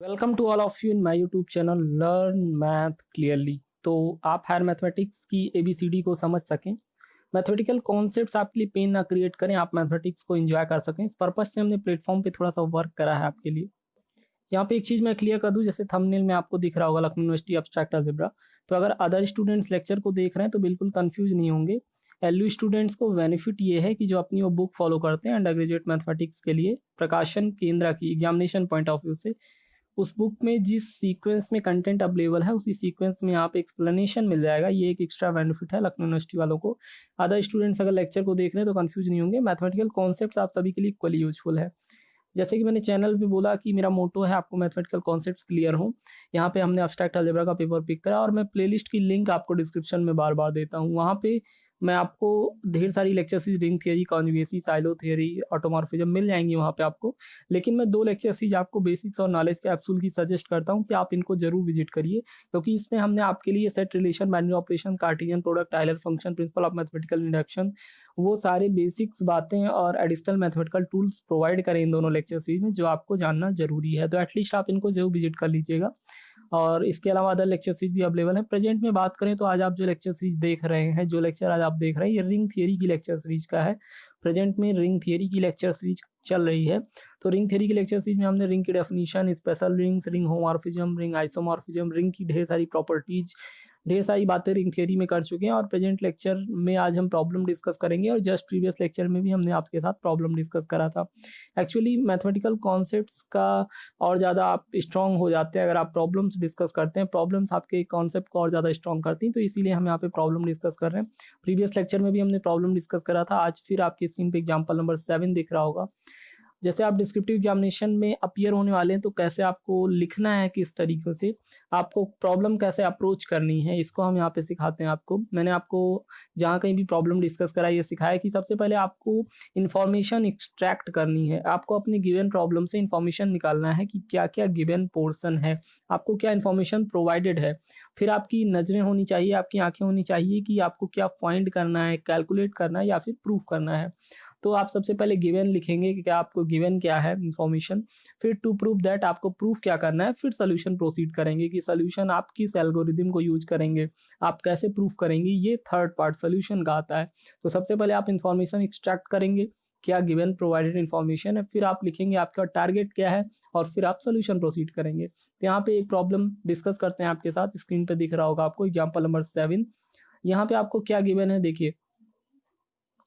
Welcome to all of you in my YouTube channel learn math clearly. तो आप higher mathematics की ABCD को समझ सकें, मैथमेटिकल कॉन्सेप्ट्स आपके लिए पेन ना क्रिएट करें, आप मैथमेटिक्स को एंजॉय कर सकें। इस पर्पज से हमने प्लेटफॉर्म पे थोड़ा सा वर्क करा है आपके लिए। यहाँ पे एक चीज़ मैं क्लियर कर दूं, जैसे थंबनेल में आपको दिख रहा होगा लखनऊ यूनिवर्सिटी एब्स्ट्रैक्ट अलजेब्रा। तो अगर अदर स्टूडेंट्स लेक्चर को देख रहे हैं तो बिल्कुल कंफ्यूज नहीं होंगे। एलयू स्टूडेंट्स को बेनिफिट ये है कि जो अपनी वो बुक फॉलो करते हैं अंडर ग्रेजुएट मैथमेटिक्स के लिए प्रकाशन केंद्र की एग्जामिनेशन पॉइंट ऑफ व्यू से, उस बुक में जिस सीक्वेंस में कंटेंट अवेलेबल है उसी सीक्वेंस में यहाँ पे एक्सप्लेनेशन मिल जाएगा। ये एक एक्स्ट्रा बेनिफिट है लखनऊ यूनिवर्सिटी वालों को। अदर स्टूडेंट्स अगर लेक्चर को देख रहे हैं तो कंफ्यूज नहीं होंगे। मैथमेटिकल कॉन्सेप्ट्स आप सभी के लिए इक्वली यूजफुल है। जैसे कि मैंने चैनल पे बोला कि मेरा मोटो है आपको मैथमेटिकल कॉन्सेप्ट्स क्लियर हो। यहाँ पे हमने एब्स्ट्रैक्ट अलजेब्रा का पेपर पिक करा और मैं प्लेलिस्ट की लिंक आपको डिस्क्रिप्शन में बार बार देता हूँ। वहाँ पे मैं आपको ढेर सारी lecture series ring theory, conjugacy, Sylow theory, automorphism मिल जाएंगी वहाँ पे आपको। लेकिन मैं 2 लेक्चर सीरीज आपको बेसिक्स और नॉलेज कैप्सूल की सजेस्ट करता हूँ कि आप इनको जरूर विजिट करिए, क्योंकि इसमें हमने आपके लिए set relation, binary operation, Cartesian product, Taylor function, principle of mathematical induction, वो सारे बेसिक्स बातें और एडिशनल मैथमेटिकल टूल्स प्रोवाइड करें इन दोनों लेक्चर सीरीज में, जो आपको जानना जरूरी है। तो एटलीस्ट आप इनको जरूर विजिट कर लीजिएगा। और इसके अलावा अदर लेक्चर सीरीज भी अवेलेबल है। प्रेजेंट में बात करें तो आज आप जो लेक्चर सीरीज देख रहे हैं, जो लेक्चर आज आप देख रहे हैं, ये रिंग थियरी की लेक्चर सीरीज का है। प्रेजेंट में रिंग थियरी की लेक्चर सीरीज चल रही है। तो रिंग थियरी की लेक्चर सीरीज में हमने रिंग की definition, special rings, ring homomorphism, ring isomorphism, ring की ढेर सारी प्रॉपर्टीज, ढेर सारी बातें रिंग थियरी में कर चुके हैं। और प्रेजेंट लेक्चर में आज हम प्रॉब्लम डिस्कस करेंगे, और जस्ट प्रीवियस लेक्चर में भी हमने आपके साथ प्रॉब्लम डिस्कस करा था। एक्चुअली मैथमेटिकल कॉन्सेप्ट्स का और ज़्यादा आप स्ट्रॉन्ग हो जाते हैं अगर आप प्रॉब्लम्स डिस्कस करते हैं। प्रॉब्लम्स आपके कॉन्सेप्ट को और ज़्यादा स्ट्रॉन्ग करती हैं, तो इसीलिए हम यहाँ पे प्रॉब्लम डिस्कस कर रहे हैं। प्रीवियस लेक्चर में भी हमने प्रॉब्लम डिस्कस करा था। आज फिर आपकी स्क्रीन पे एग्जाम्पल नंबर 7 दिख रहा होगा। जैसे आप डिस्क्रिप्टिव एग्जामिनेशन में अपीयर होने वाले हैं तो कैसे आपको लिखना है, किस तरीके से आपको प्रॉब्लम कैसे अप्रोच करनी है, इसको हम यहाँ पे सिखाते हैं आपको। मैंने आपको जहाँ कहीं भी प्रॉब्लम डिस्कस करा ये सिखाया कि सबसे पहले आपको इन्फॉर्मेशन एक्सट्रैक्ट करनी है। आपको अपनी गिवन प्रॉब्लम से इन्फॉर्मेशन निकालना है कि क्या क्या गिवन पोर्शन है, आपको क्या इन्फॉर्मेशन प्रोवाइडेड है। फिर आपकी नज़रें होनी चाहिए, आपकी आंखें होनी चाहिए कि आपको क्या फाइंड करना है, कैलकुलेट करना है या फिर प्रूफ करना है। तो आप सबसे पहले गिवन लिखेंगे कि क्या आपको गिवन क्या है इंफॉर्मेशन, फिर टू प्रूव दैट आपको प्रूफ क्या करना है, फिर सोल्यूशन प्रोसीड करेंगे कि सोल्यूशन आप किस एल्गोरिदम को यूज करेंगे, आप कैसे प्रूफ करेंगे, ये थर्ड पार्ट सोल्यूशन का आता है। तो सबसे पहले आप इंफॉर्मेशन एक्सट्रैक्ट करेंगे, क्या गिवन प्रोवाइडेड इंफॉर्मेशन है, फिर आप लिखेंगे आपका टारगेट क्या है, और फिर आप सोल्यूशन प्रोसीड करेंगे। तो यहाँ पे एक प्रॉब्लम डिस्कस करते हैं आपके साथ। स्क्रीन पे दिख रहा होगा आपको एग्जाम्पल नंबर 7। यहाँ पे आपको क्या गिवन है, देखिए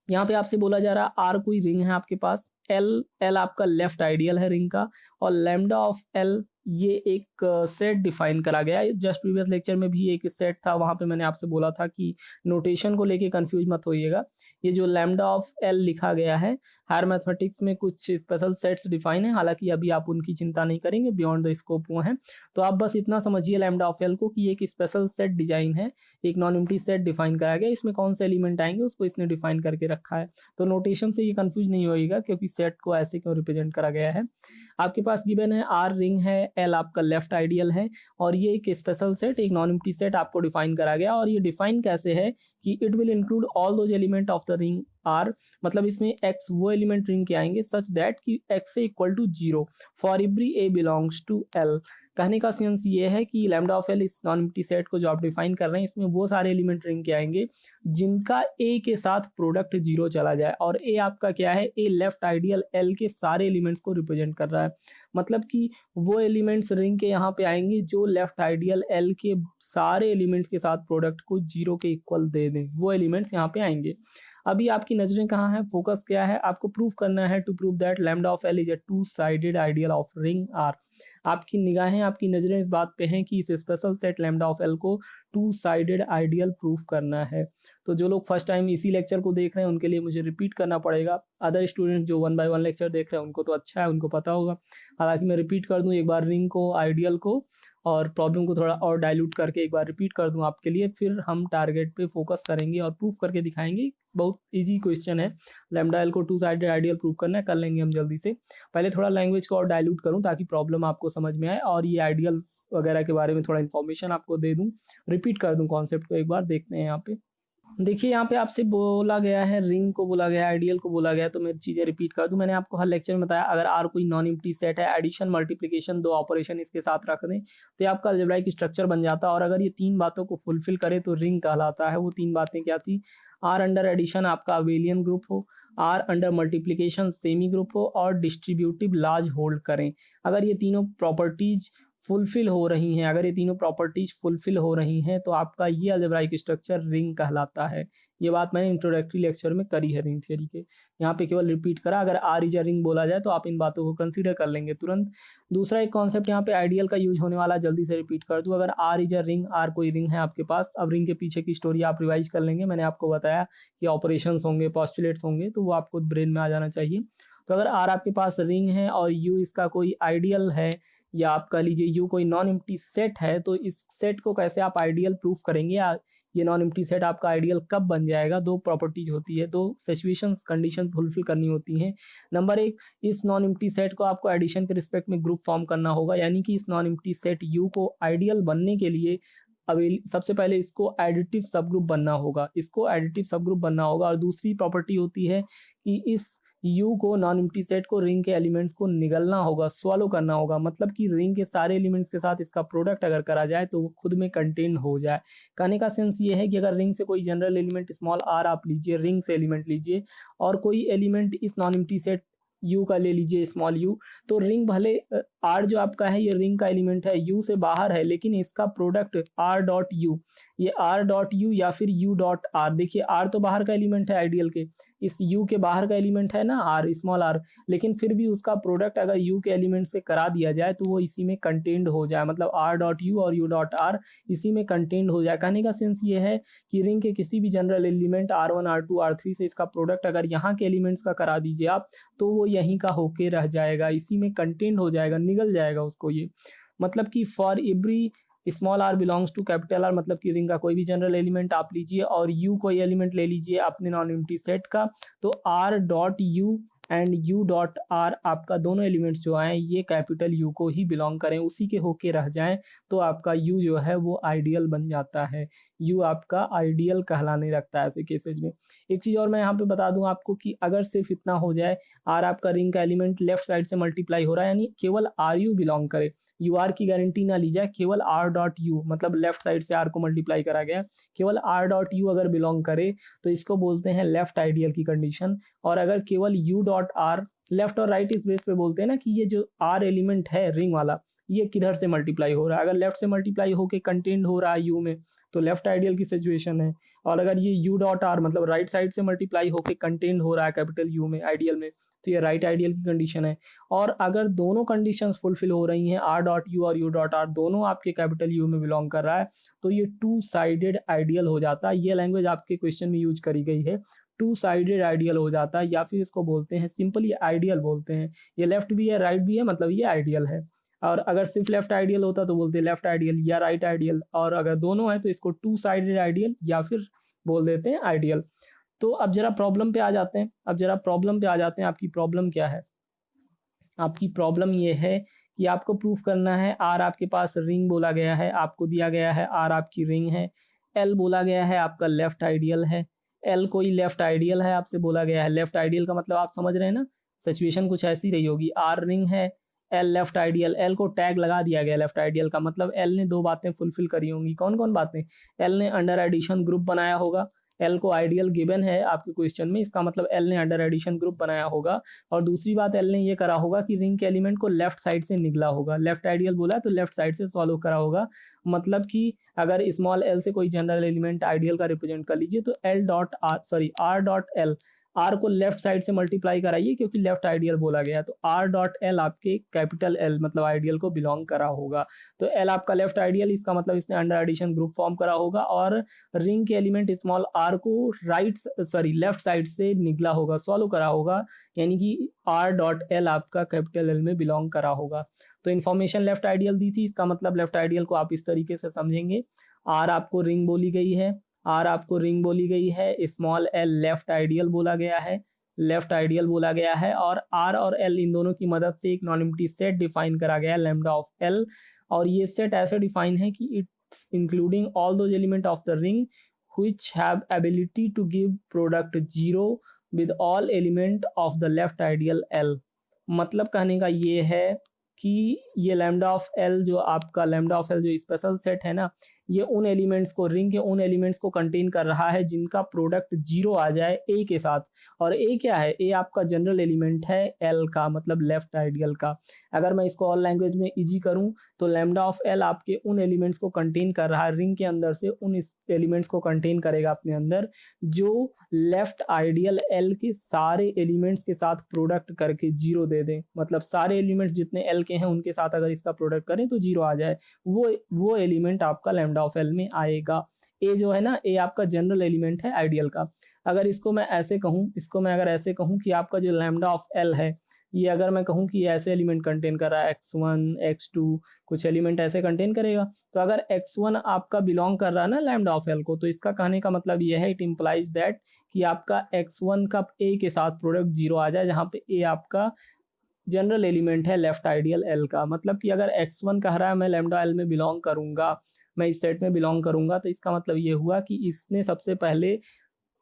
यहाँ पे आपसे बोला जा रहा है आर कोई रिंग है आपके पास, एल आपका लेफ्ट आइडियल है रिंग का, और लैम्डा ऑफ एल ये एक सेट डिफाइन करा गया है। जस्ट प्रीवियस लेक्चर में भी एक सेट था, वहां पे मैंने आपसे बोला था कि नोटेशन को लेके कंफ्यूज मत होइएगा। ये जो लैम्डा ऑफ एल लिखा गया है, हायर मैथमेटिक्स में कुछ स्पेशल सेट्स डिफाइन है, हालांकि अभी आप उनकी चिंता नहीं करेंगे, बियॉन्ड द स्कोप वो है। तो आप बस इतना समझिए लैम्डा ऑफ एल को कि एक स्पेशल सेट डिजाइन है, एक नॉन एम्प्टी सेट डिफाइन करा गया, इसमें कौन से एलिमेंट आएंगे उसको इसने डिफाइन करके रखा है। तो नोटेशन से ये कंफ्यूज नहीं होएगा क्योंकि सेट को ऐसे क्यों रिप्रेजेंट करा गया है। आपके पास गिवन है आर रिंग है, एल आपका लेफ्ट आइडियल है, और ये एक स्पेशल सेट, एक नॉन एम्प्टी सेट आपको डिफाइन करा गया। और ये डिफाइन कैसे है कि it will include all those element of the ring R, मतलब इसमें एक्स वो एलिमेंट रिंग के आएंगे सच दैट कि एक्स से equal to 0 for every a belongs to L. कहने का सेंस ये है कि लैम्डा ऑफ एल इस नॉन एम्प्टी सेट को जो आप डिफाइन कर रहे हैं, इसमें वो सारे एलिमेंट रिंग के आएंगे जिनका ए के साथ प्रोडक्ट 0 चला जाए। और ए आपका क्या है, ए लेफ्ट आइडियल एल के सारे एलिमेंट्स को रिप्रेजेंट कर रहा है, मतलब कि वो एलिमेंट्स रिंग के यहाँ पे आएंगे जो लेफ्ट आइडियल एल के सारे एलिमेंट्स के साथ प्रोडक्ट को 0 के इक्वल दे दें, वो एलिमेंट्स यहाँ पे आएंगे। अभी आपकी नजरें कहाँ है, फोकस क्या है, आपको प्रूफ करना है to prove that lambda of L is a two sided ideal of ring R. आपकी निगाहें, आपकी नजरें इस बात पे हैं कि इस special set lambda of L को टू साइडेड आइडियल प्रूफ करना है। तो जो लोग फर्स्ट टाइम इसी लेक्चर को देख रहे हैं उनके लिए मुझे रिपीट करना पड़ेगा। अदर स्टूडेंट जो 1 बाय 1 लेक्चर देख रहे हैं उनको तो अच्छा है, उनको पता होगा। हालांकि मैं रिपीट कर दूं एक बार रिंग को, आइडियल को और प्रॉब्लम को थोड़ा और डाइल्यूट करके एक बार रिपीट कर दूं आपके लिए, फिर हम टारगेट पे फोकस करेंगे और प्रूफ करके दिखाएंगे। बहुत इजी क्वेश्चन है, लैम्डा एल को टू साइडेड आइडियल प्रूफ करना है, कर लेंगे हम जल्दी से। पहले थोड़ा लैंग्वेज को और डाइल्यूट करूं ताकि प्रॉब्लम आपको समझ में आए और ये आइडियल्स वगैरह के बारे में थोड़ा इन्फॉर्मेशन आपको दे दूं, रिपीट कर दूं कॉन्सेप्ट को, एक बार देखते हैं यहाँ पे। देखिए, यहाँ पे आपसे बोला गया है, रिंग को बोला गया है, आइडियल को बोला गया है, तो मैं चीज़ें रिपीट कर दूँ। मैंने आपको हर लेक्चर में बताया, अगर R कोई नॉन एम्प्टी सेट है, एडिशन, मल्टीप्लिकेशन 2 ऑपरेशन इसके साथ रख दें, तो ये आपका अलजेब्राइक स्ट्रक्चर बन जाता है। और अगर ये 3 बातों को फुलफिल करे तो रिंग कहलाता है। वो 3 बातें क्या थी? R अंडर एडिशन आपका अबेलियन ग्रुप हो, R under multiplication semi group हो और डिस्ट्रीब्यूटिव लार्ज होल्ड करें। अगर ये तीनों प्रॉपर्टीज़ फुलफिल हो रही हैं, अगर ये तीनों प्रॉपर्टीज फुलफिल हो रही हैं, तो आपका ये अलजेब्राइक स्ट्रक्चर रिंग कहलाता है। ये बात मैंने इंट्रोडक्टरी लेक्चर में करी है रिंग थ्योरी के। यहाँ पे केवल रिपीट करा, अगर आर इज अ रिंग बोला जाए तो आप इन बातों को कंसीडर कर लेंगे तुरंत। दूसरा एक कॉन्सेप्ट यहाँ पे आइडियल का यूज होने वाला, जल्दी से रिपीट कर दूँ। अगर R is a ring, R कोई रिंग है आपके पास, अब रिंग के पीछे की स्टोरी आप रिवाइज कर लेंगे। मैंने आपको बताया कि ऑपरेशंस होंगे, पॉस्टुलेट्स होंगे, तो वो आपको ब्रेन में आ जाना चाहिए। तो अगर आर आपके पास रिंग है और यू इसका कोई आइडियल है, या आप कह लीजिए यू कोई नॉन एम्प्टी सेट है, तो इस सेट को कैसे आप आइडियल प्रूफ करेंगे, या ये नॉन एम्प्टी सेट आपका आइडियल कब बन जाएगा? 2 प्रॉपर्टीज होती है, 2 सिचुएशंस, कंडीशन फुलफिल करनी होती हैं। नंबर 1, इस नॉन एम्प्टी सेट को आपको एडिशन के रिस्पेक्ट में ग्रुप फॉर्म करना होगा, यानी कि इस नॉन एम्प्टी सेट यू को आइडियल बनने के लिए सबसे पहले इसको एडिटिव सब ग्रुप बनना होगा, इसको एडिटिव सब ग्रुप बनना होगा। और दूसरी प्रॉपर्टी होती है कि इस यू को, नॉन एम्प्टी सेट को, रिंग के एलिमेंट्स को निगलना होगा, स्वॉलो करना होगा। मतलब कि रिंग के सारे एलिमेंट्स के साथ इसका प्रोडक्ट अगर करा जाए तो वो खुद में कंटेन हो जाए। कहने का सेंस ये है कि अगर रिंग से कोई जनरल एलिमेंट स्मॉल आर आप लीजिए, रिंग से एलिमेंट लीजिए, और कोई एलिमेंट इस नॉन एम्प्टी सेट यू का ले लीजिए, स्मॉल यू, तो रिंग भले आर जो आपका है ये रिंग का एलिमेंट है, यू से बाहर है, लेकिन इसका प्रोडक्ट आर डॉट यू, ये आर डॉट यू या फिर यू डॉट आर, देखिए आर तो बाहर का एलिमेंट है आइडियल के, इस यू के बाहर का एलिमेंट है ना आर, स्मॉल आर, लेकिन फिर भी उसका प्रोडक्ट अगर यू के एलिमेंट से करा दिया जाए तो वो इसी में कंटेन्ड हो जाए, मतलब आर डॉट यू और यू डॉट आर इसी में कंटेन्ड हो जाए। कहने का सेंस ये है कि रिंग के किसी भी general element R1 R2 R3 से इसका प्रोडक्ट अगर यहाँ के एलिमेंट्स का करा दीजिए आप, तो वो यहीं का होके रह जाएगा, इसी में कंटेन्ड हो जाएगा, निगल जाएगा उसको ये। मतलब कि for every small r belongs to capital R, मतलब कि रिंग का कोई भी जनरल एलिमेंट आप लीजिए और यू कोई एलिमेंट ले लीजिए अपने नॉन एम्प्टी सेट का, तो R dot U and U dot are आपका दोनों एलिमेंट्स जो आए ये कैपिटल यू को ही बिलोंग करें, उसी के होके रह जाएं, तो आपका यू जो है वो आइडियल बन जाता है। यू आपका आइडियल कहलाने लगता है ऐसे केसेज में। एक चीज़ और मैं यहाँ पे बता दूं आपको कि अगर सिर्फ इतना हो जाए, आर आपका रिंग का एलिमेंट लेफ्ट साइड से मल्टीप्लाई हो रहा है, यानी केवल आर यू बिलोंग करे, यू आर की गारंटी ना ली जाए, केवल आर डॉट यू, मतलब लेफ्ट साइड से आर को मल्टीप्लाई करा गया, केवल आर डॉट यू अगर बिलोंग करे तो इसको बोलते हैं लेफ्ट आइडियल की कंडीशन। और अगर केवल यू डॉट आर, लेफ्ट और राइट इस बेस पे बोलते हैं ना कि ये जो आर एलिमेंट है रिंग वाला, ये किधर से मल्टीप्लाई हो रहा है, अगर लेफ्ट से मल्टीप्लाई होके कंटेंट हो रहा है यू में तो लेफ्ट आइडियल की सिचुएशन है, और अगर ये यू डॉट आर मतलब राइट साइड से मल्टीप्लाई होके कंटेंट हो रहा है कैपिटल यू में, आइडियल में, तो ये राइट आइडियल की कंडीशन है। और अगर दोनों कंडीशंस फुलफिल हो रही हैं, आर डॉट यू और यू डॉट आर दोनों आपके कैपिटल यू में बिलोंग कर रहा है, तो ये टू साइडेड आइडियल हो जाता है। ये लैंग्वेज आपके क्वेश्चन में यूज करी गई है, टू साइडेड आइडियल हो जाता है, या फिर इसको बोलते हैं सिंपली आइडियल बोलते हैं। ये लेफ्ट भी है राइट भी है, मतलब ये आइडियल है। और अगर सिर्फ लेफ्ट आइडियल होता तो बोलते लेफ्ट आइडियल या राइट आइडियल, और अगर दोनों है तो इसको टू साइडेड आइडियल या फिर बोल देते हैं आइडियल। तो अब जरा प्रॉब्लम पे आ जाते हैं, आपकी प्रॉब्लम क्या है? आपकी प्रॉब्लम ये है कि आपको प्रूफ करना है, आर आपके पास रिंग बोला गया है, आपको दिया गया है आर आपकी रिंग है, एल बोला गया है आपका लेफ्ट आइडियल है, एल कोई लेफ्ट आइडियल है आपसे बोला गया है। लेफ्ट आइडियल का मतलब आप समझ रहे हैं ना, सिचुएशन कुछ ऐसी रही होगी, आर रिंग है, एल लेफ्ट आइडियल, एल को टैग लगा दिया गया लेफ्ट आइडियल का, मतलब एल ने 2 बातें फुलफिल करी होंगी। कौन कौन बातें? एल ने अंडर एडिशन ग्रुप बनाया होगा, एल को आइडियल गिवन है आपके क्वेश्चन में, इसका मतलब एल ने अंडर एडिशन ग्रुप बनाया होगा। और दूसरी बात एल ने ये करा होगा कि रिंग के एलिमेंट को लेफ्ट साइड से निगला होगा, लेफ्ट आइडियल बोला है तो लेफ्ट साइड से सॉल्व करा होगा। मतलब कि अगर स्मॉल एल से कोई जनरल एलिमेंट आइडियल का रिप्रेजेंट कर लीजिए तो आर डॉट एल, आर को लेफ्ट साइड से मल्टीप्लाई कराइए क्योंकि लेफ्ट आइडियल बोला गया, तो आर डॉट एल आपके कैपिटल एल मतलब आइडियल को बिलोंग करा होगा। तो एल आपका लेफ्ट आइडियल, इसका मतलब इसने अंडर एडिशन ग्रुप फॉर्म करा होगा, और रिंग के एलिमेंट स्मॉल आर को लेफ्ट साइड से निकला होगा, सॉल्व करा होगा, यानी कि आर डॉट एल आपका कैपिटल एल में बिलोंग करा होगा। तो इन्फॉर्मेशन लेफ्ट आइडियल दी थी, इसका मतलब लेफ्ट आइडियल को आप इस तरीके से समझेंगे, आर आपको रिंग बोली गई है, स्मॉल एल लेफ्ट आइडियल बोला गया है, और आर और एल इन दोनों की मदद से एक नॉन एम्प्टी सेट डिफाइन करा गया है लैम्डा ऑफ एल, और ये सेट ऐसे डिफाइन है कि it's including all those element of the ring which have ability to give product 0 with all element of the left ideal L। मतलब कहने का ये है कि ये लैम्डा ऑफ एल जो आपका लैम्डा ऑफ एल जो स्पेशल सेट है ना, ये उन एलिमेंट्स को, रिंग के उन एलिमेंट्स को कंटेन कर रहा है जिनका प्रोडक्ट 0 आ जाए ए के साथ। और ए क्या है? ए आपका जनरल एलिमेंट है एल का, मतलब लेफ्ट आइडियल का। अगर मैं इसको ऑल लैंग्वेज में इजी करूं तो लैम्डा ऑफ एल आपके उन एलिमेंट्स को कंटेन कर रहा है, रिंग के अंदर से उन एलिमेंट्स को कंटेन करेगा अपने अंदर जो लेफ्ट आइडियल एल के सारे एलिमेंट्स के साथ प्रोडक्ट करके 0 दे दें। मतलब सारे एलिमेंट्स जितने एल के हैं उनके साथ अगर इसका प्रोडक्ट करें तो 0 आ जाए, वो एलिमेंट आपका लैम्डा ऑफ एल में आएगा। ए जो है ना, ए आपका जनरल एलिमेंट है आइडियल का। अगर इसको मैं ऐसे कहूँ, इसको मैं अगर ऐसे कहूँ कि आपका जो लैम्डा ऑफ एल है, ये अगर मैं कहूँ कि ऐसे एलिमेंट कंटेन कर रहा है x1 x2 कुछ एलिमेंट ऐसे कंटेन करेगा, तो अगर x1 आपका बिलोंग कर रहा है ना लैम्डा ऑफ एल को, तो इसका कहने का मतलब ये है, इट इम्प्लाइज दैट कि आपका x1 का a के साथ प्रोडक्ट 0 आ जाए, जहाँ पे a आपका जनरल एलिमेंट है लेफ्ट आइडियल एल का। मतलब कि अगर x1 कह रहा है मैं लैम्डा एल में बिलोंग करूंगा, मैं इस सेट में बिलोंग करूंगा, तो इसका मतलब ये हुआ कि इसने सबसे पहले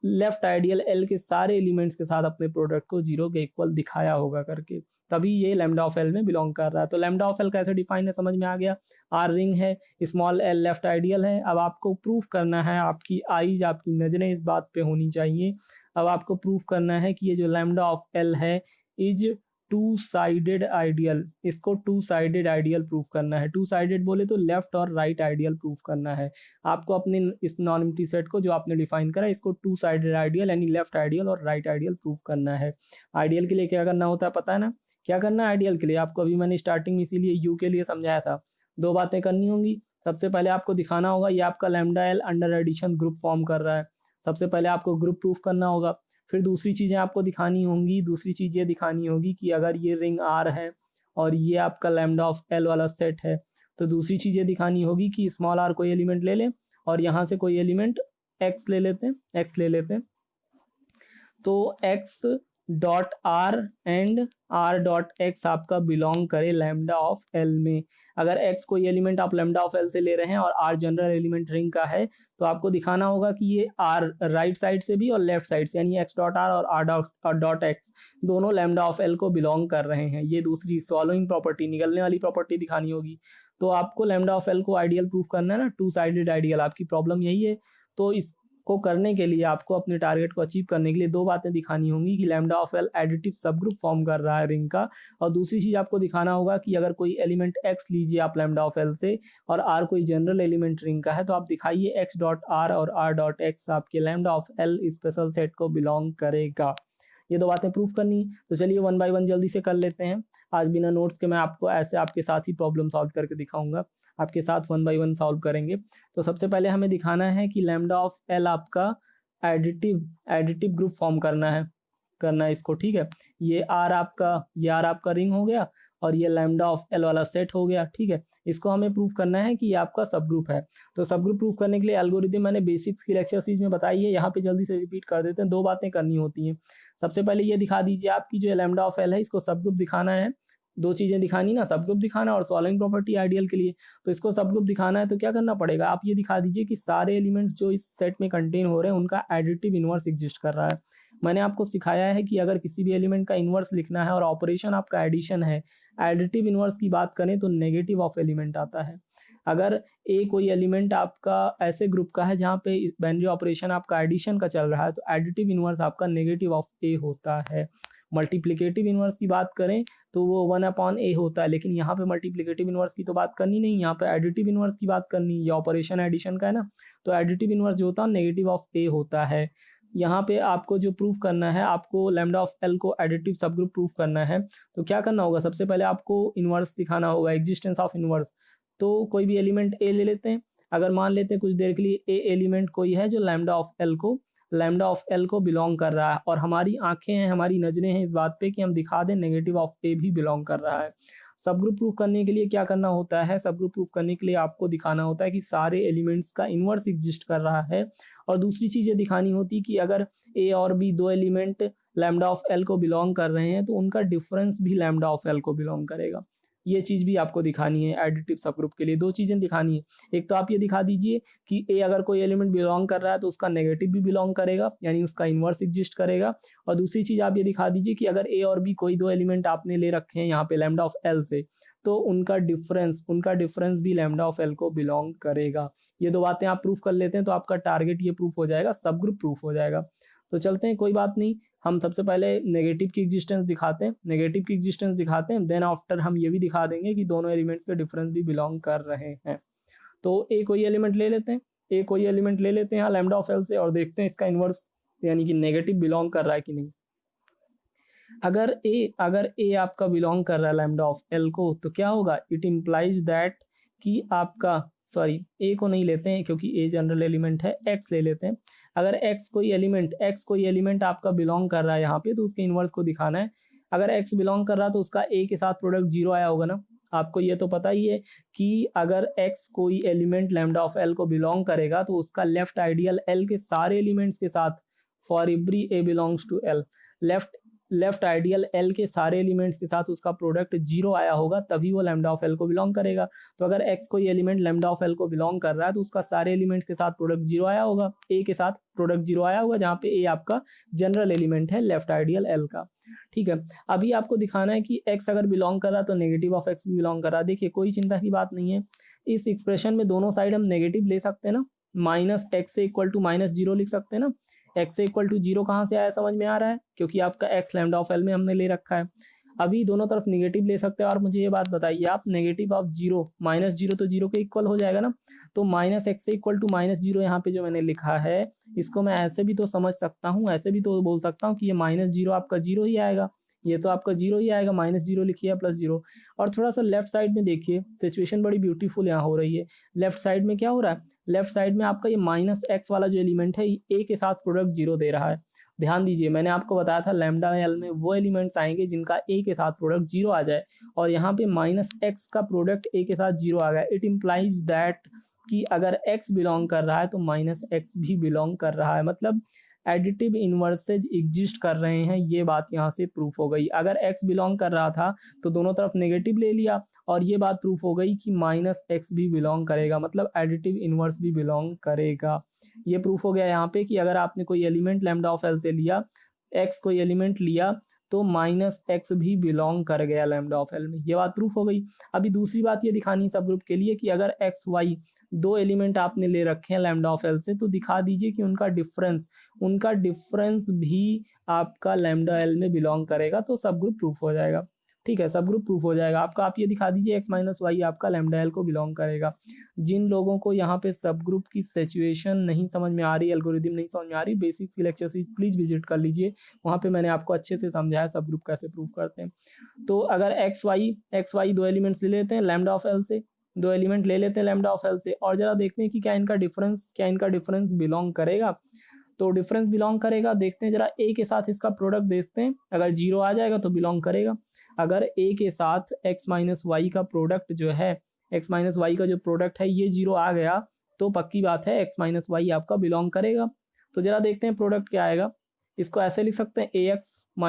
लेफ्ट आइडियल एल के सारे एलिमेंट्स के साथ अपने प्रोडक्ट को 0 के इक्वल दिखाया होगा करके, तभी ये लैम्डा ऑफ एल में बिलोंग कर रहा है। तो लैम्डा ऑफ एल कैसे डिफाइन है समझ में आ गया। आर रिंग है, स्मॉल एल लेफ्ट आइडियल है। अब आपको प्रूफ करना है, आपकी आईज, आपकी नजरें इस बात पे होनी चाहिए। अब आपको प्रूफ करना है कि ये जो लैम्डा ऑफ एल है इज टू साइडेड आइडियल। इसको टू साइडेड आइडियल प्रूफ करना है। टू साइडेड बोले तो लेफ्ट और राइट आइडियल प्रूफ करना है आपको अपने इस नॉन एम्प्टी सेट को जो आपने डिफाइन करा, इसको टू साइडेड आइडियल यानी लेफ्ट आइडियल और राइट आइडियल प्रूफ करना है। आइडियल के लिए क्या करना होता है पता है ना? क्या करना है आइडियल के लिए? आपको अभी मैंने स्टार्टिंग में इसीलिए यू के लिए समझाया था। 2 बातें करनी होंगी। सबसे पहले आपको दिखाना होगा ये आपका lambda L under addition group form कर रहा है। सबसे पहले आपको ग्रुप प्रूफ करना होगा। फिर दूसरी चीज़ें आपको दिखानी होंगी, दूसरी चीज़ ये दिखानी होगी कि अगर ये रिंग आर है और ये आपका लैम्डा ऑफ एल वाला सेट है, तो दूसरी चीज़ें दिखानी होगी कि स्मॉल आर कोई एलिमेंट ले लें और यहाँ से कोई एलिमेंट एक्स ले लेते हैं, तो x dot r and are dot x आपका बिलोंग करे लैम्डा ऑफ एल में। अगर एक्स कोई एलिमेंट आप लैम्डा ऑफ एल से ले रहे हैं और आर जनरल एलिमेंट रिंग का है, तो आपको दिखाना होगा कि ये आर राइट साइड से भी और लेफ्ट साइड से, यानी एक्स डॉट आर और आर डॉट एक्स दोनों लैम्डा ऑफ एल को बिलोंग कर रहे हैं। ये दूसरी सॉल्विंग प्रॉपर्टी, निकलने वाली प्रॉपर्टी दिखानी होगी। तो आपको लैम्डा ऑफ एल को आइडियल प्रूफ करना है ना, टू साइडेड आइडियल। आपकी प्रॉब्लम यही है। तो इसको करने के लिए आपको अपने टारगेट को अचीव करने के लिए 2 बातें दिखानी होंगी कि लैम्डा ऑफ एल एडिटिव सब ग्रुप फॉर्म कर रहा है रिंग का, और दूसरी चीज आपको दिखाना होगा कि अगर कोई एलिमेंट एक्स लीजिए आप लैम्डा ऑफ एल से और आर कोई जनरल एलिमेंट रिंग का है, तो आप दिखाइए एक्स डॉट आर और आर डॉट एक्स आपके lambda of L special set को बिलोंग करेगा। ये 2 बातें प्रूफ करनी। तो चलिए 1 बाय 1 जल्दी से कर लेते हैं। आज बिना नोट्स के मैं आपको ऐसे आपके साथ ही प्रॉब्लम सॉल्व करके दिखाऊंगा, आपके साथ 1 बाय 1 सॉल्व करेंगे। तो सबसे पहले हमें दिखाना है कि लैम्डा ऑफ एल आपका एडिटिव ग्रुप फॉर्म करना है इसको, ठीक है। ये आर आपका रिंग हो गया और ये लैम्डा ऑफ एल वाला सेट हो गया, ठीक है। इसको हमें प्रूफ करना है कि ये आपका सब ग्रुप है। तो सब ग्रुप प्रूफ करने के लिए एल्गोरिथम मैंने बेसिक्स की लेक्चर सीरीज में बताई है, यहाँ पे जल्दी से रिपीट कर देते हैं। 2 बातें करनी होती हैं। सबसे पहले ये दिखा दीजिए आपकी जो लैम्डा ऑफ एल है इसको सब ग्रुप दिखाना है। 2 चीजें दिखानी ना, सब ग्रुप दिखाना और सॉल्विंग प्रॉपर्टी आइडियल के लिए। तो इसको सब ग्रुप दिखाना है तो क्या करना पड़ेगा, आप ये दिखा दीजिए कि सारे एलिमेंट्स जो इस सेट में कंटेन हो रहे हैं उनका एडिटिव इनवर्स एग्जिस्ट कर रहा है। मैंने आपको सिखाया है कि अगर किसी भी एलिमेंट का इनवर्स लिखना है और ऑपरेशन आपका एडिशन है, एडिटिव इनवर्स की बात करें तो नेगेटिव ऑफ एलिमेंट आता है। अगर ए कोई एलिमेंट आपका ऐसे ग्रुप का है जहाँ पे बाइनरी ऑपरेशन आपका एडिशन का चल रहा है, तो एडिटिव इनवर्स आपका नेगेटिव ऑफ ए होता है। मल्टीप्लिकेटिव इनवर्स की बात करें तो वो 1/a होता है, लेकिन यहाँ पे मल्टीप्लिकेटिव इनवर्स की तो बात करनी नहीं, यहाँ पे एडिटिव इनवर्स की बात करनी। ये ऑपरेशन एडिशन का है ना, तो एडिटिव इनवर्स जो होता है नेगेटिव ऑफ ए होता है। यहाँ पे आपको जो प्रूफ करना है, आपको लैम्डा ऑफ एल को एडिटिव सब ग्रुप प्रूफ करना है। तो क्या करना होगा, सबसे पहले आपको इनवर्स दिखाना होगा, एग्जिस्टेंस ऑफ इनवर्स। तो कोई भी एलिमेंट ए ले लेते हैं। अगर मान लेते हैं कुछ देर के लिए ए एलिमेंट कोई है जो लैम्डा ऑफ एल को बिलोंग कर रहा है, और हमारी आंखें हैं, हमारी नजरें हैं इस बात पे कि हम दिखा दें नेगेटिव ऑफ ए भी बिलोंग कर रहा है। सब ग्रुप प्रूफ करने के लिए क्या करना होता है, सब ग्रुप प्रूफ करने के लिए आपको दिखाना होता है कि सारे एलिमेंट्स का इनवर्स एग्जिस्ट कर रहा है। और दूसरी चीज ये दिखानी होती कि अगर ए और b 2 element lambda of L को बिलोंग कर रहे हैं तो उनका डिफरेंस भी लैम्डा ऑफ एल को बिलोंग करेगा। ये चीज़ भी आपको दिखानी है एडिटिव सब ग्रुप के लिए। 2 चीज़ें दिखानी है, एक तो आप ये दिखा दीजिए कि ए अगर कोई एलिमेंट बिलोंग कर रहा है तो उसका नेगेटिव भी बिलोंग करेगा, यानी उसका इन्वर्स एग्जिस्ट करेगा। और दूसरी चीज़ आप ये दिखा दीजिए कि अगर ए और बी कोई 2 एलिमेंट आपने ले रखे हैं यहाँ पे लैम्डा ऑफ एल से, तो उनका डिफरेंस भी लैम्डा ऑफ एल को बिलोंग करेगा। ये 2 बातें आप प्रूफ कर लेते हैं तो आपका टारगेट ये प्रूफ हो जाएगा, सब ग्रुप प्रूफ हो जाएगा। तो चलते हैं, कोई बात नहीं, हम सबसे पहले नेगेटिव की एग्जिस्टेंस दिखाते हैं, देन आफ्टर हम ये भी दिखा देंगे कि दोनों एलिमेंट्स के डिफरेंस भी बिलोंग कर रहे हैं। तो ए कोई एलिमेंट ले लेते हैं लैम्डा ऑफ एल से और देखते हैं इसका इन्वर्स यानी कि नेगेटिव बिलोंग कर रहा है कि नहीं। अगर ए आपका बिलोंग कर रहा है लैम्डा ऑफ एल को, तो क्या होगा, इट इम्प्लाइज दैट कि आपका, सॉरी ए को नहीं लेते हैं क्योंकि ए जनरल एलिमेंट है, एक्स ले लेते हैं। अगर एक्स कोई एलिमेंट आपका बिलोंग कर रहा है यहाँ पे, तो उसके इन्वर्स को दिखाना है। अगर एक्स बिलोंग कर रहा है तो उसका ए के साथ प्रोडक्ट 0 आया होगा ना। आपको ये तो पता ही है कि अगर एक्स कोई एलिमेंट लैम्डा ऑफ एल को बिलोंग करेगा तो उसका लेफ्ट आइडियल एल के सारे एलिमेंट्स के साथ, for every a belongs to L, left ideal L के सारे एलिमेंट्स के साथ उसका प्रोडक्ट 0 आया होगा, तभी वो लैम्डा ऑफ एल को बिलोंग करेगा। तो अगर एक्स कोई एलिमेंट लैम्डा ऑफ एल को बिलोंग कर रहा है तो उसका सारे एलिमेंट्स के साथ प्रोडक्ट 0 आया होगा, ए के साथ प्रोडक्ट 0 आया होगा, जहाँ पे ए आपका जनरल एलिमेंट है लेफ्ट आइडियल एल का। ठीक है, अभी आपको दिखाना है कि एक्स अगर बिलोंग कर रहा है तो नेगेटिव ऑफ एक्स भी बिलोंग कर रहा है। देखिए कोई चिंता की बात नहीं है, इस एक्सप्रेशन में दोनों साइड हम नेगेटिव ले सकते हैं ना, माइनस एक्स से इक्वल टू -0 लिख सकते हैं ना। एक्स से इक्वल टू 0 कहाँ से आया, समझ में आ रहा है, क्योंकि आपका एक्स लैम्डा ऑफ एल में हमने ले रखा है। अभी दोनों तरफ नेगेटिव ले सकते हैं। और मुझे ये बात बताइए आप, नेगेटिव ऑफ 0 -0 तो 0 के इक्वल हो जाएगा ना। तो माइनस एक्स से इक्वल टू -0 यहाँ पे जो मैंने लिखा है, इसको मैं ऐसे भी तो समझ सकता हूँ, ऐसे भी तो बोल सकता हूँ कि ये -0 आपका 0 ही आएगा, ये तो आपका 0 ही आएगा, -0 लिखिए +0। और थोड़ा सा लेफ्ट साइड में देखिए, सिचुएशन बड़ी ब्यूटीफुल यहाँ हो रही है। लेफ्ट साइड में क्या हो रहा है, लेफ्ट साइड में आपका ये -x वाला जो एलिमेंट है ए के साथ प्रोडक्ट 0 दे रहा है। ध्यान दीजिए, मैंने आपको बताया था लैम्डा एल में वो एलिमेंट्स आएंगे जिनका ए के साथ प्रोडक्ट 0 आ जाए, और यहाँ पे -x का प्रोडक्ट ए के साथ 0 आ गया। इट इम्प्लाइज दैट कि अगर x बिलोंग कर रहा है तो -x भी बिलोंग कर रहा है, मतलब एडिटिव इन्वर्सेज एग्जिस्ट कर रहे हैं। ये बात यहाँ से प्रूफ हो गई। अगर x बिलोंग कर रहा था तो दोनों तरफ नेगेटिव ले लिया, और ये बात प्रूफ हो गई कि -x भी बिलोंग करेगा, मतलब एडिटिव इन्वर्स भी बिलोंग करेगा। ये प्रूफ हो गया यहाँ पे कि अगर आपने कोई एलिमेंट लैम्डा ऑफ एल से लिया, x कोई एलिमेंट लिया, तो -x भी बिलोंग कर गया लैम्डा ऑफ एल में। ये बात प्रूफ हो गई। अभी दूसरी बात ये दिखानी सब ग्रुप के लिए कि अगर x y 2 एलिमेंट आपने ले रखे हैं लैम्डा ऑफ एल से, तो दिखा दीजिए कि उनका डिफरेंस भी आपका लैम्डा एल में बिलोंग करेगा, तो सब ग्रुप प्रूफ हो जाएगा। ठीक है, सब ग्रुप प्रूफ हो जाएगा आपका। आप ये दिखा दीजिए x - y आपका लैम्डा एल को बिलोंग करेगा। जिन लोगों को यहाँ पे सब ग्रुप की सिचुएशन नहीं समझ में आ रही, एल्गोरिदम नहीं समझ में आ रही, बेसिक्स की लेक्चर सीरीज प्लीज विजिट कर लीजिए, वहाँ पे मैंने आपको अच्छे से समझाया सब ग्रुप कैसे प्रूफ करते हैं। तो अगर x y 2 एलिमेंट्स ले लेते हैं लैम्डा ऑफ एल से, 2 एलिमेंट ले लेते हैं लैम्डा ऑफ एल से, और जरा देखते हैं कि क्या इनका डिफरेंस बिलोंग करेगा। तो डिफरेंस बिलोंग करेगा, देखते हैं जरा, ए के साथ इसका प्रोडक्ट देखते हैं, अगर 0 आ जाएगा तो बिलोंग करेगा। अगर ए के साथ x - y का प्रोडक्ट जो है, x - y का जो प्रोडक्ट है ये 0 आ गया, तो पक्की बात है x - y आपका बिलोंग करेगा। तो जरा देखते हैं प्रोडक्ट क्या आएगा। इसको ऐसे लिख सकते हैं ax -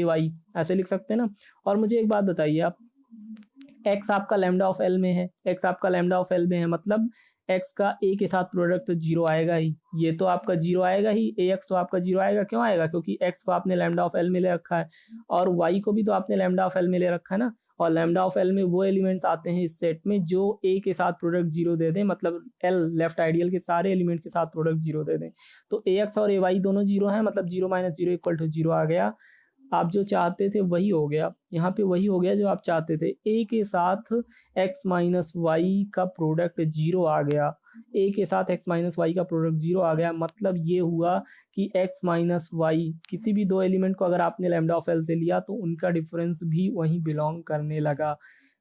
ay, ऐसे लिख सकते हैं ना। और मुझे एक बात बताइए आप, x आपका लैम्डा ऑफ एल में है, मतलब x का a के साथ प्रोडक्ट तो 0 आएगा ही, ये तो आपका 0 आएगा ही, ax तो आपका 0 आएगा। क्यों आएगा, क्योंकि x को आपने लैम्डा ऑफ एल में ले रखा है, और y को भी तो आपने लैम्डा ऑफ एल में ले रखा है ना। और लैम्डा ऑफ एल में वो एलिमेंट्स आते हैं इस सेट में जो a के साथ प्रोडक्ट 0 दे दें, मतलब l लेफ्ट आइडियल के सारे एलिमेंट के साथ प्रोडक्ट 0 दे दें। तो ax और ay दोनों 0 हैं, मतलब 0 - 0 = 0 आ गया। आप जो चाहते थे वही हो गया, यहाँ पे वही हो गया जो आप चाहते थे। a के साथ x - y का प्रोडक्ट 0 आ गया, a के साथ x - y का प्रोडक्ट 0 आ गया, मतलब ये हुआ कि x - y किसी भी 2 एलिमेंट को अगर आपने लैम्डा ऑफ एल से लिया तो उनका डिफरेंस भी वहीं बिलोंग करने लगा।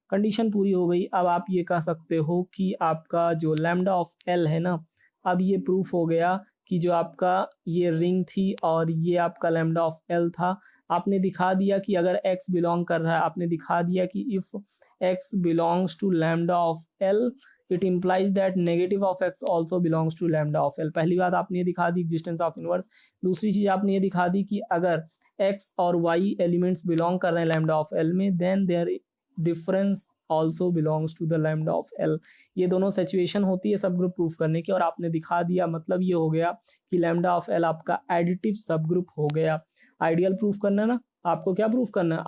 कंडीशन पूरी हो गई। अब आप ये कह सकते हो कि आपका जो लैम्डा ऑफ एल है ना, अब ये प्रूफ हो गया कि जो आपका ये रिंग थी और ये आपका लैम्डा ऑफ एल था, आपने दिखा दिया कि अगर x बिलोंग कर रहा है, आपने दिखा दिया कि if x belongs to lambda of l, it implies that negative of x also belongs to lambda of l। पहली बात आपने ये दिखा दी एग्जिस्टेंस ऑफ इनवर्स। दूसरी चीज आपने ये दिखा दी कि अगर x और y एलिमेंट्स बिलोंग कर रहे हैं लैम्डा ऑफ l में, then their difference also belongs to the lambda of L. ये दोनों सिचुएशन होती है सब ग्रुप प्रूफ करने की, और आपने दिखा दिया, मतलब ये हो गया कि लैम्डा ऑफ एल आपका एडिटिव सब ग्रुप हो गया। आइडियल प्रूफ करना ना, आपको क्या प्रूफ करना है,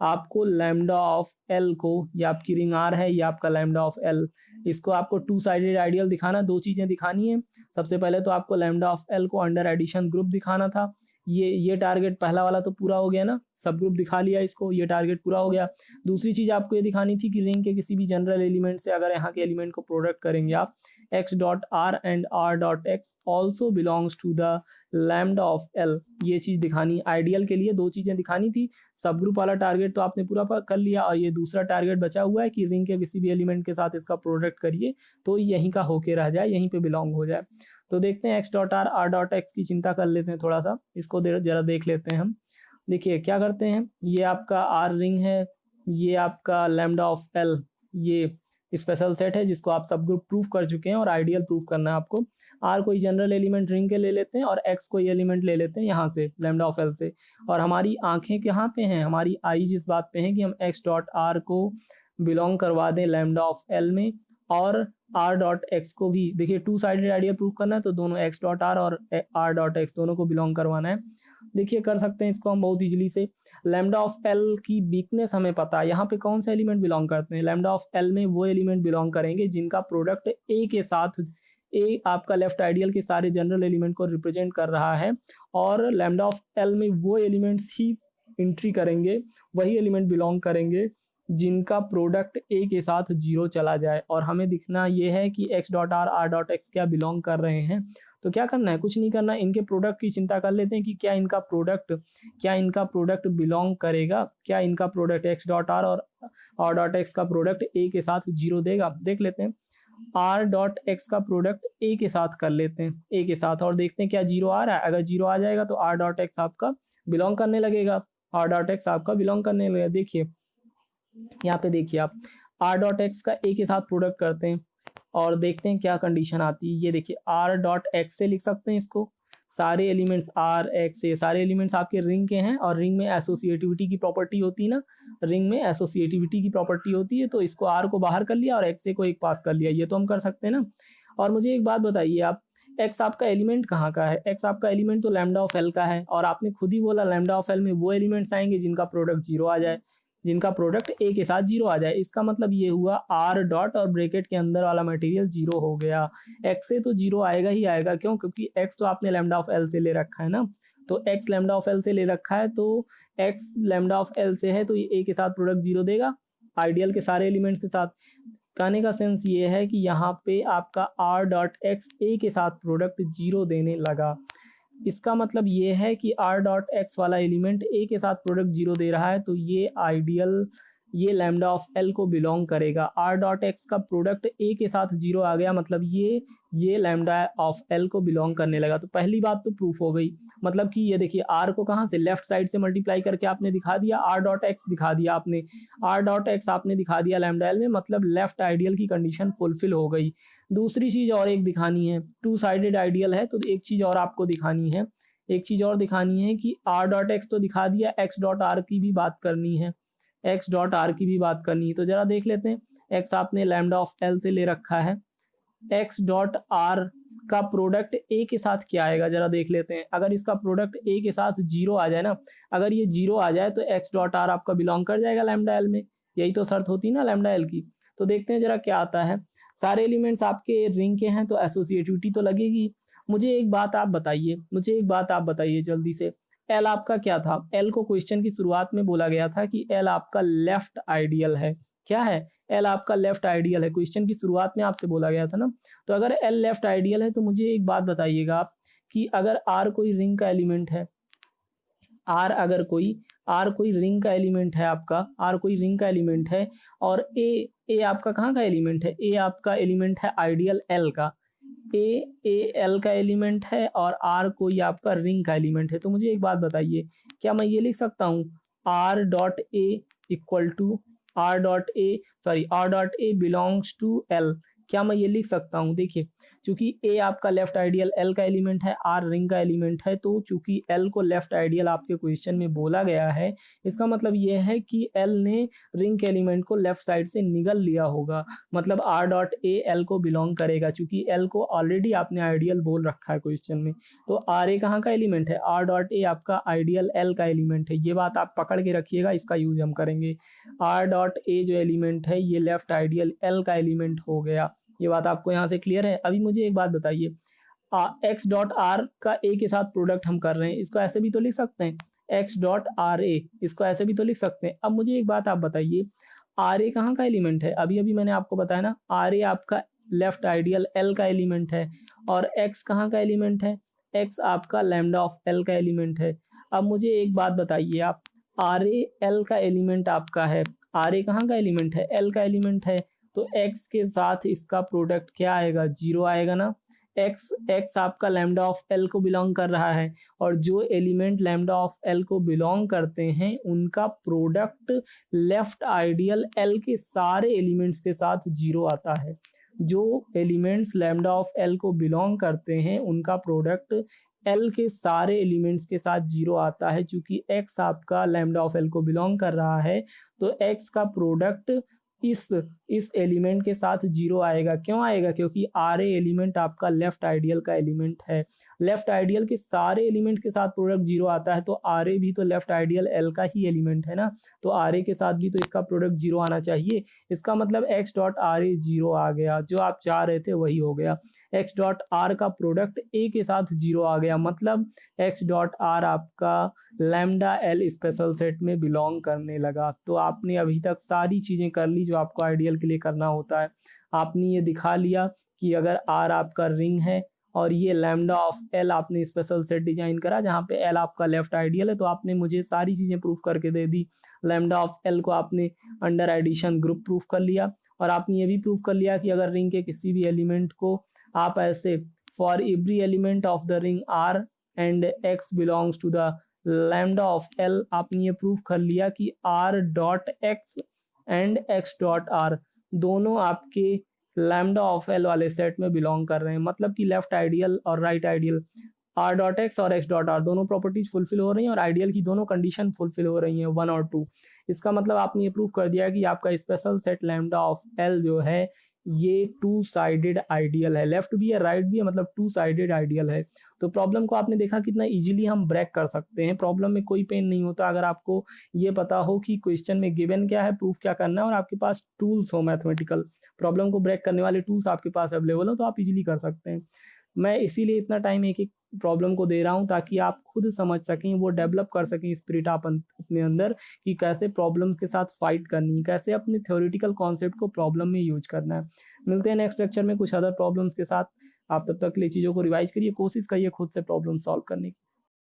आपको लैम्डा ऑफ एल को, ये आपकी रिंग आर है, ये आपका लैम्डा ऑफ एल, इसको आपको टू साइडेड आइडियल दिखाना, दो चीजें दिखानी है। सबसे पहले तो आपको लैम्डा ऑफ एल को अंडर एडिशन ग्रुप दिखाना था। ये टारगेट पहला वाला तो पूरा हो गया ना, सब ग्रुप दिखा लिया इसको, ये टारगेट पूरा हो गया। दूसरी चीज आपको ये दिखानी थी कि रिंग के किसी भी जनरल एलिमेंट से अगर यहाँ के एलिमेंट को प्रोडक्ट करेंगे आप, x dot r and r dot x also belongs to the lambda of L, ये चीज दिखानी। आइडियल के लिए दो चीजें दिखानी थी, सब ग्रुप वाला टारगेट तो आपने पूरा कर लिया, और ये दूसरा टारगेट बचा हुआ है कि रिंग के किसी भी एलिमेंट के साथ इसका प्रोडक्ट करिए तो यहीं का होके रह जाए, यहीं पे बिलोंग हो जाए। तो देखते हैं x dot are dot x की चिंता कर लेते हैं थोड़ा सा, इसको जरा देख लेते हैं हम। देखिए क्या करते हैं, ये आपका आर रिंग है, ये आपका लैम्डा ऑफ एल ये स्पेशल सेट है जिसको आप सब ग्रुप प्रूफ कर चुके हैं, और आइडियल प्रूफ करना है आपको। आर कोई जनरल एलिमेंट रिंग के ले लेते हैं, और एक्स कोई एलिमेंट ले लेते हैं यहाँ से लैम्डा ऑफ एल से, और हमारी आंखें कहाँ पे हैं, हमारी आईज इस बात पे हैं कि हम एक्स डॉट आर को बिलोंग करवा दें लैम्डा ऑफ एल में, और आर डॉट एक्स को भी। देखिए टू साइडेड आइडियल प्रूफ करना है तो दोनों एक्स डॉट आर और आर डॉट एक्स दोनों को बिलोंग करवाना है। देखिए कर सकते हैं इसको हम बहुत इजीली से। लैम्डा ऑफ एल की वीकनेस हमें पता है, यहाँ पे कौन से एलिमेंट बिलोंग करते हैं, लैम्डा ऑफ एल में वो एलिमेंट बिलोंग करेंगे जिनका प्रोडक्ट ए के साथ, ए आपका लेफ्ट आइडियल के सारे जनरल एलिमेंट को रिप्रेजेंट कर रहा है, और लैम्डा ऑफ एल में वो एलिमेंट्स ही एंट्री करेंगे, वही एलिमेंट बिलोंग करेंगे जिनका प्रोडक्ट ए के साथ जीरो चला जाए। और हमें दिखना ये है कि x dot are dot x क्या बिलोंग कर रहे हैं। तो क्या करना है, कुछ नहीं करना, इनके प्रोडक्ट की चिंता कर लेते हैं कि क्या इनका प्रोडक्ट बिलोंग करेगा, क्या इनका प्रोडक्ट एक्स डॉट आर और आर डॉट एक्स का प्रोडक्ट ए के साथ जीरो देगा। देख लेते हैं, आर डॉट एक्स का प्रोडक्ट ए के साथ कर लेते हैं, ए के साथ, और देखते हैं क्या जीरो आ रहा है। अगर जीरो आ जाएगा तो आर डॉट एक्स आपका बिलोंग करने लगेगा, आर डॉट एक्स आपका बिलोंग करने लगेगा। देखिए यहाँ पे देखिए आप आर डॉट एक्स का ए के साथ प्रोडक्ट करते हैं और देखते हैं क्या कंडीशन आती है। ये देखिए आर डॉट एक्स से लिख सकते हैं इसको, सारे एलिमेंट्स आर एक्स से, सारे एलिमेंट्स आपके रिंग के हैं, और रिंग में एसोसिएटिविटी की प्रॉपर्टी होती है ना, रिंग में एसोसिएटिविटी की प्रॉपर्टी होती है, तो इसको आर को बाहर कर लिया और एक्स ए को एक पास कर लिया, ये तो हम कर सकते हैं ना। और मुझे एक बात बताइए आप, एक्स आपका एलिमेंट कहाँ का है, एक्स आपका एलिमेंट तो लैम्डा ऑफ एल का है, और आपने खुद ही बोला लैम्डा ऑफ एल में वो एलिमेंट्स आएंगे जिनका प्रोडक्ट जीरो आ जाए, जिनका प्रोडक्ट ए के साथ जीरो आ जाए। इसका मतलब ये हुआ आर डॉट और ब्रैकेट के अंदर वाला मटेरियल जीरो हो गया। एक्स से तो जीरो आएगा ही आएगा, क्यों, क्योंकि एक्स तो आपने लैम्डा ऑफ एल से ले रखा है ना, तो एक्स लैम्डा ऑफ एल से ले रखा है, तो एक्स लैम्डा ऑफ एल से है, तो ये ए के साथ प्रोडक्ट जीरो देगा आइडियल के सारे एलिमेंट्स के साथ। कहने का सेंस ये है कि यहाँ पे आपका आर डॉट एक्स ए के साथ प्रोडक्ट जीरो देने लगा। इसका मतलब ये है कि आर डॉट एक्स वाला एलिमेंट ए के साथ प्रोडक्ट जीरो दे रहा है, तो ये आइडियल, ये लैम्डा ऑफ एल को बिलोंग करेगा। आर डॉट एक्स का प्रोडक्ट ए के साथ जीरो आ गया, मतलब ये लैम्डा ऑफ एल को बिलोंग करने लगा। तो पहली बात तो प्रूफ हो गई, मतलब कि ये देखिए आर को कहाँ से, लेफ्ट साइड से मल्टीप्लाई करके आपने दिखा दिया, आर डॉट एक्स दिखा दिया आपने, आर डॉट एक्स आपने दिखा दिया लैम्डा एल में, मतलब लेफ्ट आइडियल की कंडीशन फुलफिल हो गई। दूसरी चीज और एक दिखानी है, टू साइडेड आइडियल है, तो एक चीज और आपको दिखानी है, एक चीज और दिखानी है कि आर डॉट एक्स तो दिखा दिया, एक्स डॉट आर की भी बात करनी है, एक्स डॉट आर की भी बात करनी है। तो जरा देख लेते हैं, एक्स आपने लैम्डा ऑफ एल से ले रखा है, एक्स डॉट आर का प्रोडक्ट ए के साथ क्या आएगा जरा देख लेते हैं। अगर इसका प्रोडक्ट ए के साथ जीरो आ जाए ना, अगर ये जीरो आ जाए तो एक्स डॉट आर आपका बिलोंग कर जाएगा लैम्डा एल में, यही तो शर्त होती है ना लैम्डा एल की। तो देखते हैं जरा क्या आता है। सारे एलिमेंट्स आपके रिंग के हैं तो एसोसिएटिविटी तो लगेगी। मुझे एक बात आप बताइए जल्दी से, एल आपका क्या था, एल को क्वेश्चन की शुरुआत में बोला गया था कि एल आपका लेफ्ट आइडियल है। क्या है, एल आपका लेफ्ट आइडियल है, क्वेश्चन की शुरुआत में आपसे बोला गया था ना। तो अगर एल लेफ्ट आइडियल है तो मुझे एक बात बताइएगा आप कि अगर आर कोई रिंग का एलिमेंट है, आर कोई रिंग का एलिमेंट है आपका, आर कोई रिंग का एलिमेंट है, और ए आपका कहाँ का एलिमेंट है, ए आपका एलिमेंट है आइडियल एल का, ए एल का एलिमेंट है और आर कोई आपका रिंग का एलिमेंट है। तो मुझे एक बात बताइए, क्या मैं ये लिख सकता हूँ r dot a equal to r dot a belongs to L, क्या मैं ये लिख सकता हूँ? देखिए, चूँकि ए आपका लेफ्ट आइडियल एल का एलिमेंट है, आर रिंग का एलिमेंट है, तो चूँकि एल को लेफ्ट आइडियल आपके क्वेश्चन में बोला गया है, इसका मतलब ये है कि एल ने रिंग के एलिमेंट को लेफ्ट साइड से निगल लिया होगा। मतलब आर डॉट ए एल को बिलोंग करेगा, चूँकि एल को ऑलरेडी आपने आइडियल बोल रखा है क्वेश्चन में। तो आर ए कहाँ का एलिमेंट है? आर डॉट ए आपका आइडियल एल का एलिमेंट है। ये बात आप पकड़ के रखिएगा, इसका यूज हम करेंगे। आर डॉट ए जो एलिमेंट है ये लेफ्ट आइडियल एल का एलिमेंट हो गया। ये बात आपको यहाँ से क्लियर है? अभी मुझे एक बात बताइए, एक्स डॉट आर का ए के साथ प्रोडक्ट हम कर रहे हैं, इसको ऐसे भी तो लिख सकते हैं, एक्स डॉट आर ए, इसको ऐसे भी तो लिख सकते हैं। अब मुझे एक बात आप बताइए, आर ए कहाँ का एलिमेंट है? अभी अभी मैंने आपको बताया ना, आर ए आपका लेफ्ट आइडियल एल का एलिमेंट है, और एक्स कहाँ का एलिमेंट है? एक्स आपका लैम्डा ऑफ एल का एलिमेंट है। अब मुझे एक बात बताइए आप, आर ए एल का एलिमेंट आपका है, आर ए कहाँ का एलिमेंट है? एल का एलिमेंट है, तो x के साथ इसका प्रोडक्ट क्या आएगा? 0 आएगा ना। x आपका लैम्डा ऑफ l को बिलोंग कर रहा है, और जो एलिमेंट लैम्डा ऑफ l को बिलोंग करते हैं उनका प्रोडक्ट लेफ्ट आइडियल l के सारे एलिमेंट्स के साथ 0 आता है। जो एलिमेंट्स लैम्डा ऑफ l को बिलोंग करते हैं उनका प्रोडक्ट l के सारे एलिमेंट्स के साथ 0 आता है। चूंकि x आपका लैम्डा ऑफ l को बिलोंग कर रहा है, तो x का प्रोडक्ट इस एलिमेंट के साथ 0 आएगा। क्यों आएगा? क्योंकि आर ए एलिमेंट आपका लेफ्ट आइडियल का एलिमेंट है। लेफ्ट आइडियल के सारे एलिमेंट के साथ प्रोडक्ट 0 आता है, तो आर ए भी तो लेफ्ट आइडियल एल का ही एलिमेंट है ना, तो आर ए के साथ भी तो इसका प्रोडक्ट 0 आना चाहिए। इसका मतलब एक्स डॉट आर ए 0 आ गया, जो आप चाह रहे थे वही हो गया। एक्स डॉट आर का प्रोडक्ट ए के साथ 0 आ गया, मतलब एक्स डॉट आर आपका लैम्डा एल स्पेशल सेट में बिलोंग करने लगा। तो आपने अभी तक सारी चीज़ें कर ली जो आपको आइडियल के लिए करना होता है। आपने ये दिखा लिया कि अगर आर आपका रिंग है और ये लैम्डा ऑफ एल आपने स्पेशल सेट डिजाइन करा जहाँ पे एल आपका लेफ्ट आइडियल है, तो आपने मुझे सारी चीज़ें प्रूफ करके दे दी। लैम्डा ऑफ एल को आपने अंडर एडिशन ग्रुप प्रूफ कर लिया, और आपने ये भी प्रूफ कर लिया कि अगर रिंग के किसी भी एलिमेंट को आप ऐसे for every element of the ring R and x belongs to the lambda of L, आपने ये प्रूफ कर लिया कि r dot x and x dot r दोनों आपके लैम्डा ऑफ एल वाले सेट में बिलोंग कर रहे हैं। मतलब कि लेफ्ट आइडियल और right ideal r dot x और एक्स डॉट आर दोनों प्रॉपर्टीज फुलफिल हो रही हैं, और आइडियल की दोनों कंडीशन फुलफिल हो रही हैं 1 और 2। इसका मतलब आपने ये प्रूफ कर दिया कि आपका special set lambda of L जो है ये 2 साइडेड आइडियल है, लेफ्ट भी है राइट भी है, मतलब 2 साइडेड आइडियल है। तो प्रॉब्लम को आपने देखा कितना इजीली हम ब्रेक कर सकते हैं। प्रॉब्लम में कोई पेन नहीं होता अगर आपको ये पता हो कि क्वेश्चन में गिवन क्या है, प्रूफ क्या करना है, और आपके पास टूल्स हो मैथमेटिकल प्रॉब्लम को ब्रेक करने वाले टूल्स आपके पास अवेलेबल हो, तो आप इजीली कर सकते हैं। मैं इसीलिए इतना टाइम एक एक प्रॉब्लम को दे रहा हूँ ताकि आप खुद समझ सकें, वो डेवलप कर सकें स्पिरिट आप अपने अंदर कि कैसे प्रॉब्लम के साथ फाइट करनी है, कैसे अपने थ्योरेटिकल कॉन्सेप्ट को प्रॉब्लम में यूज करना है। मिलते हैं नेक्स्ट लेक्चर में कुछ अदर प्रॉब्लम्स के साथ। आप तब तक के लिए चीज़ों को रिवाइज करिए, कोशिश करिए खुद से प्रॉब्लम सॉल्व करने की।